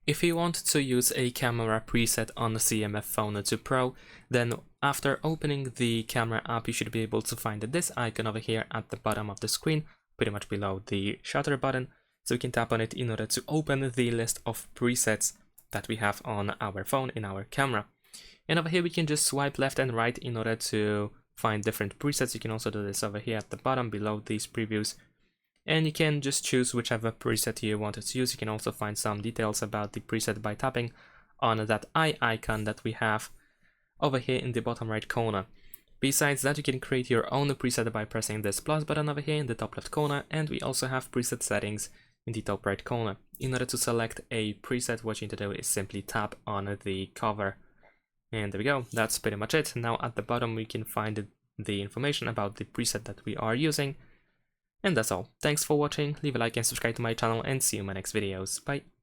If you want to use a camera preset on the CMF Phone 2 Pro, then after opening the camera app, you should be able to find this icon over here at the bottom of the screen, pretty much below the shutter button. So you can tap on it in order to open the list of presets that we have on our phone in our camera. And over here we can just swipe left and right in order to find different presets. You can also do this over here at the bottom below these previews. And you can just choose whichever preset you wanted to use. You can also find some details about the preset by tapping on that eye icon that we have over here in the bottom right corner. Besides that, you can create your own preset by pressing this plus button over here in the top left corner, and we also have preset settings in the top right corner. In order to select a preset, what you need to do is simply tap on the cover. And there we go, that's pretty much it. Now at the bottom we can find the information about the preset that we are using. And that's all. Thanks for watching, leave a like and subscribe to my channel, and see you in my next videos. Bye!